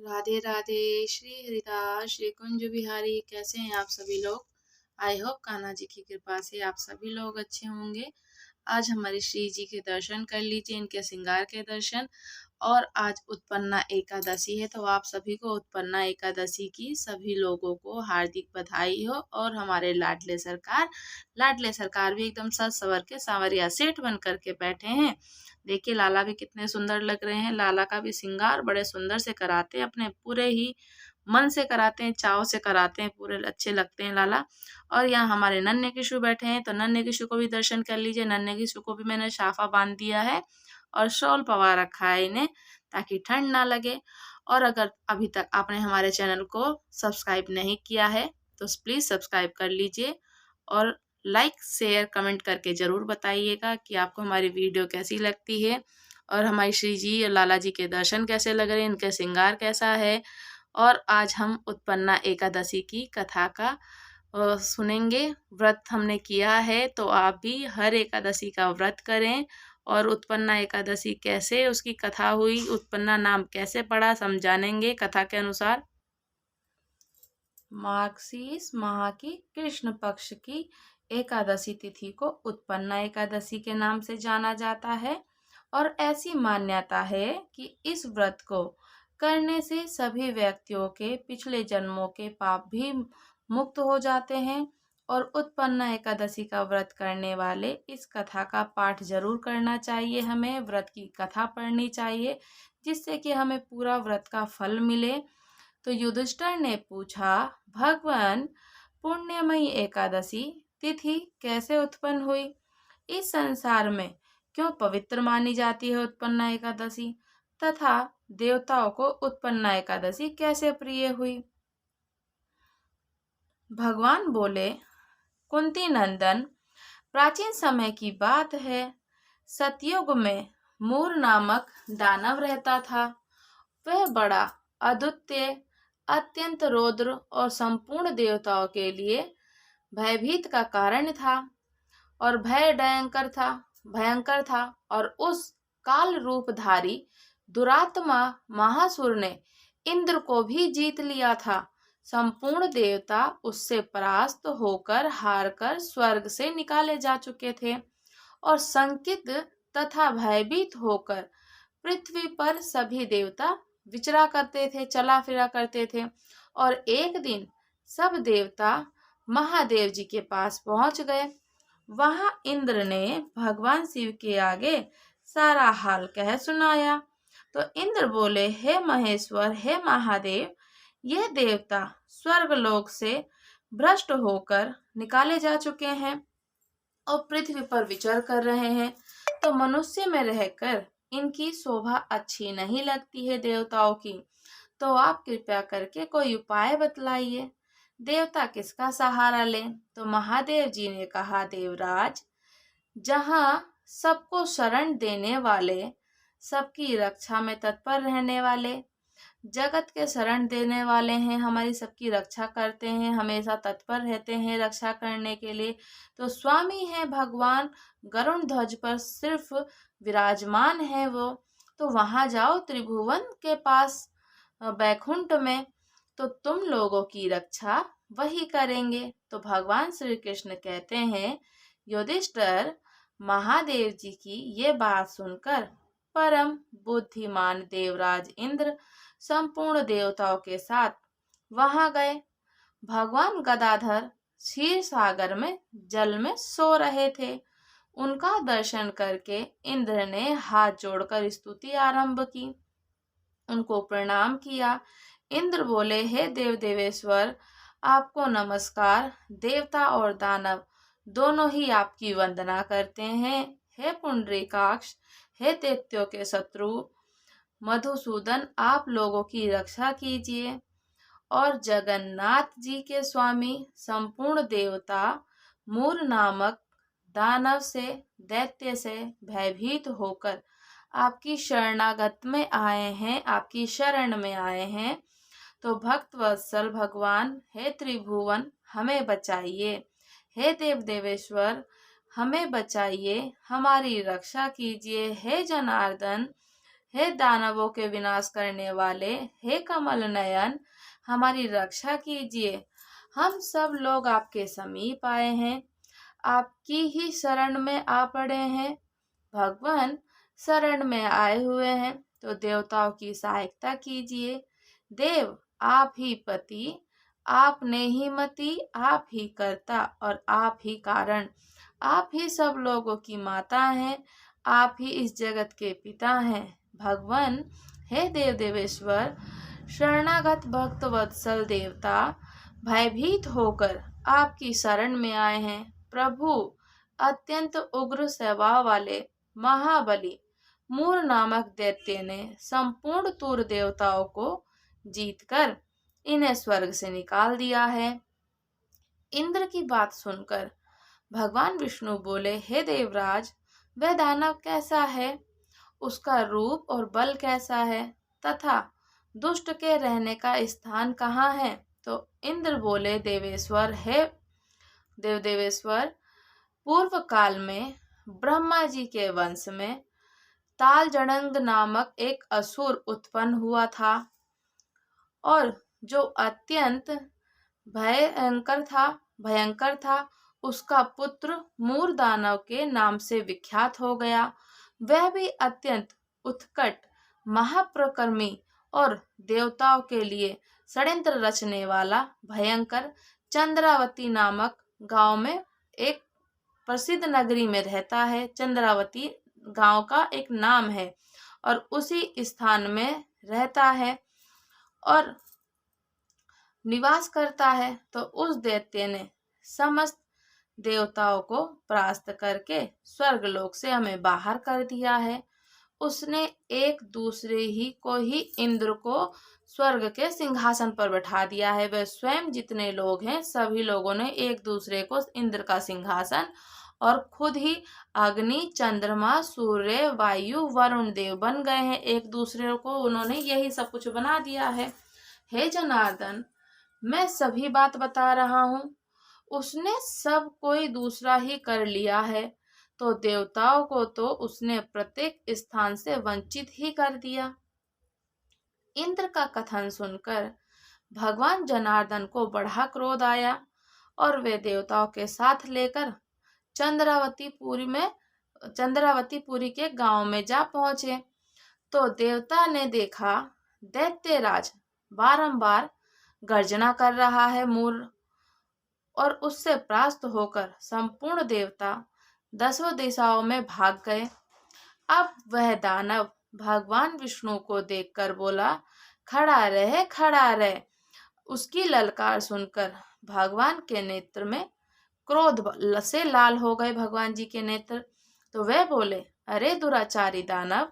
राधे राधे। श्री हरिदास श्री कुंज बिहारी। कैसे हैं आप सभी लोग? आई होप कान्हा जी की कृपा से आप सभी लोग अच्छे होंगे। आज हमारे श्री जी के दर्शन कर लीजिए, इनके श्रृंगार के दर्शन। और आज उत्पन्ना एकादशी है, तो आप सभी को उत्पन्ना एकादशी की सभी लोगों को हार्दिक बधाई हो। और हमारे लाडले सरकार भी एकदम सज सवर के सांवरिया सेठ बन करके बैठे हैं। देखिए लाला भी कितने सुंदर लग रहे हैं। लाला का भी श्रृंगार बड़े सुंदर से कराते हैं, अपने पूरे ही मन से कराते हैं, चाव से कराते हैं, पूरे अच्छे लगते हैं लाला। और यहाँ हमारे नन्हे किशु बैठे हैं, तो नन्हे किशु को भी दर्शन कर लीजिए। नन्हे किशु को भी मैंने साफा बांध दिया है और शॉल पवा रखा है इन्हें, ताकि ठंड ना लगे। और अगर अभी तक आपने हमारे चैनल को सब्सक्राइब नहीं किया है तो प्लीज़ सब्सक्राइब कर लीजिए और लाइक शेयर कमेंट करके ज़रूर बताइएगा कि आपको हमारी वीडियो कैसी लगती है और हमारी श्री जी और लाला जी के दर्शन कैसे लग रहे हैं, इनका श्रृंगार कैसा है। और आज हम उत्पन्ना एकादशी की कथा का सुनेंगे। व्रत हमने किया है, तो आप भी हर एकादशी का व्रत करें। और उत्पन्ना एकादशी कैसे उसकी कथा हुई, उत्पन्ना नाम कैसे पड़ा, समझानेंगे कथा के अनुसार। मार्गशीर्ष माह की कृष्ण पक्ष की एकादशी तिथि को उत्पन्ना एकादशी के नाम से जाना जाता है। और ऐसी मान्यता है कि इस व्रत को करने से सभी व्यक्तियों के पिछले जन्मों के पाप भी मुक्त हो जाते हैं। और उत्पन्ना एकादशी का व्रत करने वाले इस कथा का पाठ जरूर करना चाहिए। हमें व्रत की कथा पढ़नी चाहिए, जिससे कि हमें पूरा व्रत का फल मिले। तो युधिष्ठिर ने पूछा, भगवान, पुण्यमयी एकादशी तिथि कैसे उत्पन्न हुई? इस संसार में क्यों पवित्र मानी जाती है उत्पन्ना एकादशी, तथा देवताओं को उत्पन्ना एकादशी कैसे प्रिय हुई? भगवान बोले, कुंती नंदन, प्राचीन समय की बात है। सतयुग में मूर नामक दानव रहता था। वह बड़ा अद्वितीय, अत्यंत रौद्र और संपूर्ण देवताओं के लिए भयभीत का कारण था और भयंकर था। और उस काल रूपधारी दुरात्मा महासुर ने इंद्र को भी जीत लिया था। संपूर्ण देवता उससे परास्त होकर हारकर स्वर्ग से निकाले जा चुके थे और संकित तथा भयभीत होकर पृथ्वी पर सभी देवता विचरा करते थे, चला फिरा करते थे। और एक दिन सब देवता महादेव जी के पास पहुंच गए। वहां इंद्र ने भगवान शिव के आगे सारा हाल कह सुनाया। तो इंद्र बोले, हे महेश्वर, हे महादेव, यह देवता स्वर्गलोक से भ्रष्ट होकर निकाले जा चुके हैं और पृथ्वी पर विचर कर रहे हैं। तो मनुष्य में रहकर इनकी शोभा अच्छी नहीं लगती है देवताओं की। तो आप कृपया करके कोई उपाय बतलाइए, देवता किसका सहारा लें? तो महादेव जी ने कहा, देवराज, जहाँ सबको शरण देने वाले, सबकी रक्षा में तत्पर रहने वाले, जगत के शरण देने वाले हैं, हमारी सबकी रक्षा करते हैं, हमेशा तत्पर रहते हैं रक्षा करने के लिए, तो स्वामी है भगवान, गरुण ध्वज पर सिर्फ विराजमान है वो। तो वहां जाओ त्रिभुवन के पास बैकुंठ में, तो तुम लोगों की रक्षा वही करेंगे। तो भगवान श्री कृष्ण कहते हैं, युधिष्ठिर, महादेव जी की ये बात सुनकर परम बुद्धिमान देवराज इंद्र संपूर्ण देवताओं के साथ वहां गए। भगवान गदाधर क्षीर सागर में जल में सो रहे थे। उनका दर्शन करके इंद्र ने हाथ जोड़कर स्तुति आरंभ की, उनको प्रणाम किया। इंद्र बोले, हे देव देवेश्वर, आपको नमस्कार। देवता और दानव दोनों ही आपकी वंदना करते हैं। हे पुंडरीकाक्ष, हे दैत्यों के शत्रु मधुसूदन, आप लोगों की रक्षा कीजिए। और जगन्नाथ जी के स्वामी संपूर्ण देवता मूर नामक दानव से, दैत्य से भयभीत होकर आपकी शरणागत में आए हैं, आपकी शरण में आए हैं। तो भक्त वत्सल भगवान, हे त्रिभुवन, हमें बचाइए। हे देव देवेश्वर, हमें बचाइए, हमारी रक्षा कीजिए। हे जनार्दन, हे दानवों के विनाश करने वाले, हे कमल नयन, हमारी रक्षा कीजिए। हम सब लोग आपके समीप आए हैं, आपकी ही शरण में आ पड़े हैं। भगवान शरण में आए हुए हैं तो देवताओं की सहायता कीजिए। देव, आप ही पति, आपने ही मति, आप ही कर्ता और आप ही कारण, आप ही सब लोगों की माता हैं, आप ही इस जगत के पिता हैं। भगवान, हे देव देवेश्वर, शरणागत भक्त वत्सल देवता भयभीत होकर आपकी शरण में आए हैं। प्रभु, अत्यंत उग्र स्वभाव वाले महाबली मूर नामक दैत्य ने संपूर्ण तूर देवताओं को जीतकर इन्हें स्वर्ग से निकाल दिया है। इंद्र की बात सुनकर भगवान विष्णु बोले, हे देवराज, वह दानव कैसा है, उसका रूप और बल कैसा है, तथा दुष्ट के रहने का स्थान कहाँ है। तो इंद्र बोले, देवेश्वर, हे देवेश्वर, पूर्व काल में ब्रह्मा जी के वंश में तालजनंग नामक एक असुर उत्पन्न हुआ था और जो अत्यंत भयंकर था। उसका पुत्र मूर दानव के नाम से विख्यात हो गया। वह भी अत्यंत उत्कट, महाप्रकर्मी और देवताओं के लिए षड्यंत्र रचने वाला भयंकर चंद्रावती नामक गांव में एक प्रसिद्ध नगरी में रहता है। चंद्रावती गांव का एक नाम है और उसी स्थान में रहता है और निवास करता है। तो उस दैत्य ने समस्त देवताओं को परास्त करके स्वर्गलोक से हमें बाहर कर दिया है। उसने एक दूसरे ही को ही इंद्र को स्वर्ग के सिंहासन पर बैठा दिया है। वह स्वयं जितने लोग हैं सभी लोगों ने एक दूसरे को इंद्र का सिंहासन और खुद ही अग्नि, चंद्रमा, सूर्य, वायु, वरुण देव बन गए हैं। एक दूसरे को उन्होंने यही सब कुछ बना दिया है। हे जनार्दन, मैं सभी बात बता रहा हूँ, उसने सब कोई दूसरा ही कर लिया है, तो देवताओं को तो उसने प्रत्येक स्थान से वंचित ही कर दिया। इंद्र का कथन सुनकर भगवान जनार्दन को बड़ा क्रोध आया और वे देवताओं के साथ लेकर चंद्रावतीपुरी के गांव में जा पहुंचे। तो देवता ने देखा दैत्यराज बारंबार गर्जना कर रहा है मूर, और उससे परास्त होकर संपूर्ण देवता 10 दिशाओं में भाग गए। अब वह दानव भगवान विष्णु को देखकर बोला, खड़ा रहे, खड़ा रहे। उसकी ललकार सुनकर भगवान के नेत्र में क्रोध से लाल हो गए। भगवान जी के नेत्र। तो वे बोले, अरे दुराचारी दानव,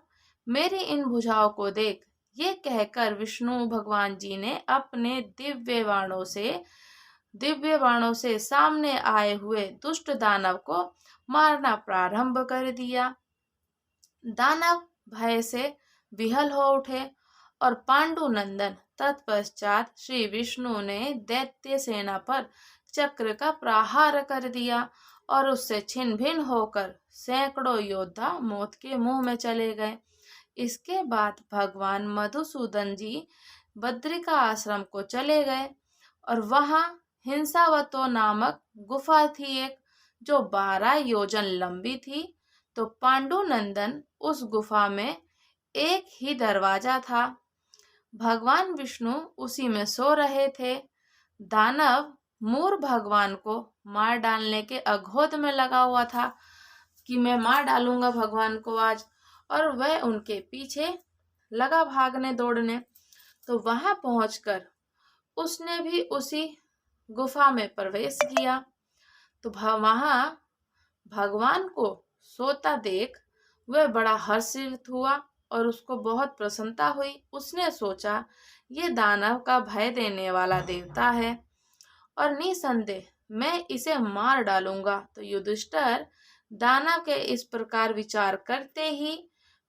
मेरी इन भुजाओं को देख। ये कहकर विष्णु भगवान जी ने अपने दिव्य बाणों से सामने आए हुए दुष्ट दानव को मारना प्रारंभ कर दिया। दानव भय से विहल हो उठे और पांडु नंदन तत्पश्चात श्री विष्णु ने दैत्य सेना पर चक्र का प्रहार कर दिया और उससे छिन्न भिन्न होकर सैकड़ों योद्धा मौत के मुंह में चले गए। इसके बाद भगवान मधुसूदन जी बद्रिका आश्रम को चले गए और वहां हिंसावतो नामक गुफा थी एक, जो 12 योजन लंबी थी। तो पांडुनंदन उस गुफा में एक ही दरवाजा था। भगवान विष्णु उसी में सो रहे थे। दानव मूर भगवान को मार डालने के अघोध में लगा हुआ था कि मैं मार डालूंगा भगवान को आज, और वह उनके पीछे लगा भागने दौड़ने। तो वहां पहुंचकर उसने भी उसी गुफा में प्रवेश किया। तो वहां भगवान को सोता देख वह बड़ा हर्षित हुआ और उसको बहुत प्रसन्नता हुई। उसने सोचा, ये दानव का भय देने वाला देवता है और निसंदेह मैं इसे मार डालूंगा। तो युधिष्ठिर दानव के इस प्रकार विचार करते ही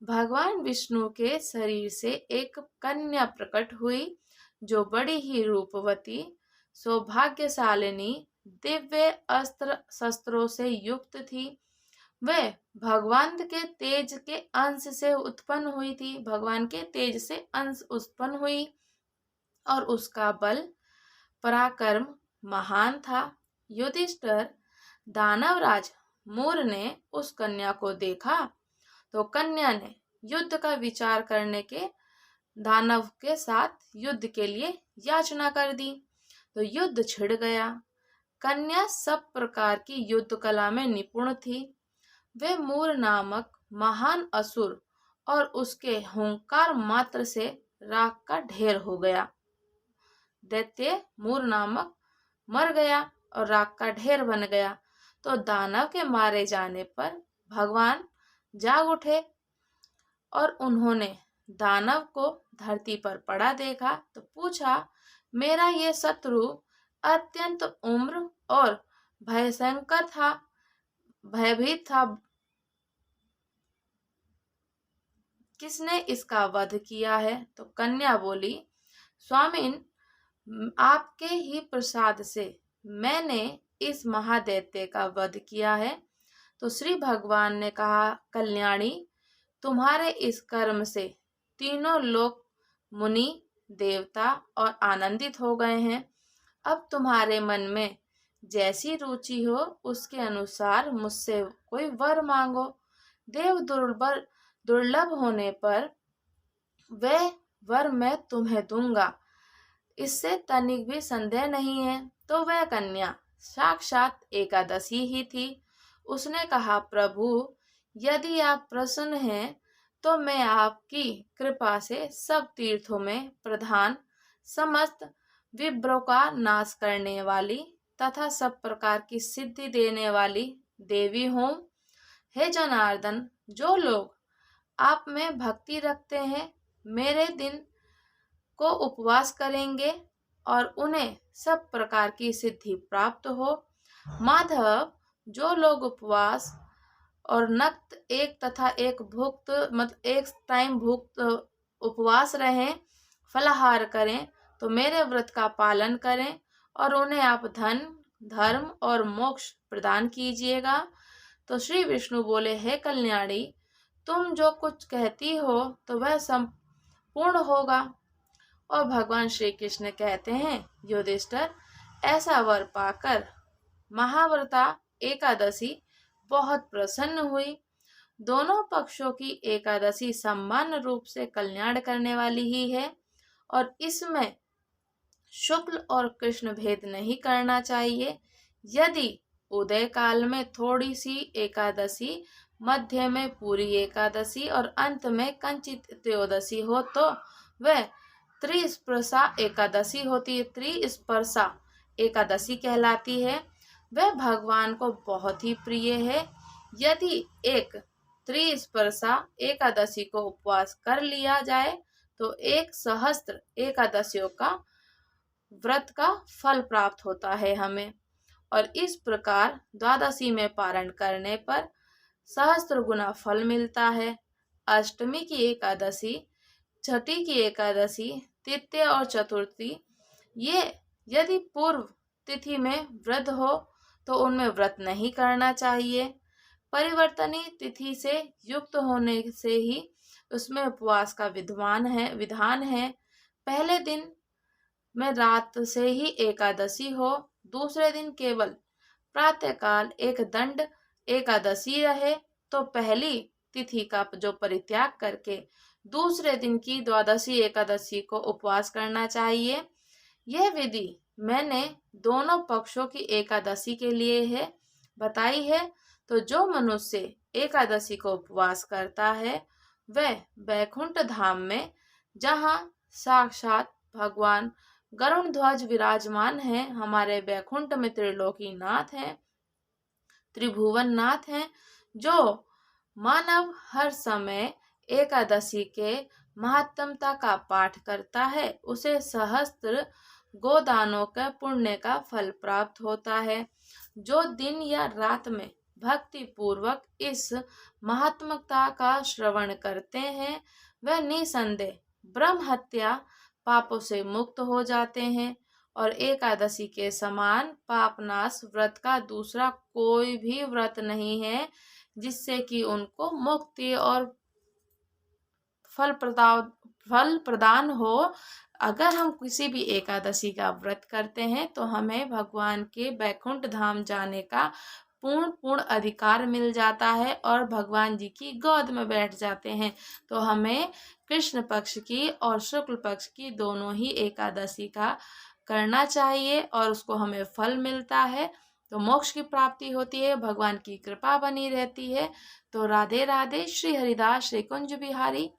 भगवान विष्णु के शरीर से एक कन्या प्रकट हुई, जो बड़ी ही रूपवती, सौभाग्यशालिनी, दिव्य अस्त्र शस्त्रों से युक्त थी। वे भगवान के तेज के अंश से उत्पन्न हुई थी, भगवान के तेज से अंश उत्पन्न हुई और उसका बल पराक्रम महान था। युधिष्ठिर दानवराज मूर ने उस कन्या को देखा तो कन्या ने युद्ध का विचार करने के दानव के साथ युद्ध के लिए याचना कर दी। तो युद्ध छिड़ गया। कन्या सब प्रकार की युद्ध कला में निपुण थी। वे मूर नामक महान असुर और उसके हुंकार मात्र से राख का ढेर हो गया। दैत्य मूर नामक मर गया और राख का ढेर बन गया। तो दानव के मारे जाने पर भगवान जाग उठे और उन्होंने दानव को धरती पर पड़ा देखा तो पूछा, मेरा ये शत्रु अत्यंत उम्र और भयंकर था, भयभीत था, किसने इसका वध किया है? तो कन्या बोली, स्वामिन, आपके ही प्रसाद से मैंने इस महादैत्य का वध किया है। तो श्री भगवान ने कहा, कल्याणी, तुम्हारे इस कर्म से तीनों लोक मुनि देवता और आनंदित हो गए हैं। अब तुम्हारे मन में जैसी रुचि हो उसके अनुसार मुझसे कोई वर मांगो। देव दुर्लभ होने पर वह वर मैं तुम्हें दूंगा, इससे तनिक भी संदेह नहीं है। तो वह कन्या साक्षात एकादशी ही थी। उसने कहा, प्रभु, यदि आप प्रसन्न हैं तो मैं आपकी कृपा से सब तीर्थों में प्रधान, समस्त विभ्रों का नाश करने वाली तथा सब प्रकार की सिद्धि देने वाली देवी हूँ। हे जनार्दन, जो लोग आप में भक्ति रखते हैं मेरे दिन को उपवास करेंगे और उन्हें सब प्रकार की सिद्धि प्राप्त हो। माधव, जो लोग उपवास और नक्त एक तथा एक भुक्त मतलब एक टाइम भुक्त उपवास रहें, फलाहार करें, तो मेरे व्रत का पालन करें और उन्हें आप धन, धर्म और मोक्ष प्रदान कीजिएगा। तो श्री विष्णु बोले, हे कल्याणी, तुम जो कुछ कहती हो तो वह संपूर्ण होगा। और भगवान श्री कृष्ण कहते हैं, युधिष्ठिर, ऐसा वर पाकर महाव्रता एकादशी बहुत प्रसन्न हुई। दोनों पक्षों की एकादशी समान रूप से कल्याण करने वाली ही है और इसमें शुक्ल और कृष्ण भेद नहीं करना चाहिए। यदि उदय काल में थोड़ी सी एकादशी, मध्य में पूरी एकादशी और अंत में कंचित त्रयोदशी हो तो वह त्रिस्पर्शा एकादशी होती है, त्रिस्पर्शा एकादशी कहलाती है। वह भगवान को बहुत ही प्रिय है। यदि एक त्रिस्पर्शा एकादशी को उपवास कर लिया जाए तो 1 सहस्त्र एकादशियों का व्रत का फल प्राप्त होता है हमें। और इस प्रकार द्वादशी में पारण करने पर सहस्त्र गुना फल मिलता है। अष्टमी की एकादशी, छठी की एकादशी, तृतीय और चतुर्थी, ये यदि पूर्व तिथि में व्रत हो तो उनमें व्रत नहीं करना चाहिए। परिवर्तनीय तिथि से युक्त होने से ही उसमें उपवास का विधान है। पहले दिन में रात से ही एकादशी हो, दूसरे दिन केवल प्रातःकाल एक दंड एकादशी रहे तो पहली तिथि का जो परित्याग करके दूसरे दिन की द्वादशी एकादशी को उपवास करना चाहिए। यह विधि मैंने दोनों पक्षों की एकादशी के लिए बताई है। तो जो मनुष्य एकादशी को उपवास करता है वह वैकुंठ धाम में, जहाँ साक्षात भगवान गरुण ध्वज विराजमान है, हमारे वैकुंठ में त्रिलोकी नाथ हैं, त्रिभुवन नाथ हैं, जो मानव हर समय एकादशी के महत्तमता का पाठ करता है उसे सहस्त्र गोदानों के पुण्य का फल प्राप्त होता है। जो दिन या रात में भक्ति पूर्वक इस महात्मकता का श्रवण करते हैं वह निसंदेह ब्रह्म हत्या पापों से मुक्त हो जाते हैं और एकादशी के समान पापनाश व्रत का दूसरा कोई भी व्रत नहीं है जिससे कि उनको मुक्ति और फल प्रदान हो। अगर हम किसी भी एकादशी का व्रत करते हैं तो हमें भगवान के बैकुंठ धाम जाने का पूर्ण अधिकार मिल जाता है और भगवान जी की गोद में बैठ जाते हैं। तो हमें कृष्ण पक्ष की और शुक्ल पक्ष की दोनों ही एकादशी का करना चाहिए और उसको हमें फल मिलता है, तो मोक्ष की प्राप्ति होती है, भगवान की कृपा बनी रहती है। तो राधे राधे। श्री हरिदास श्री कुंज बिहारी।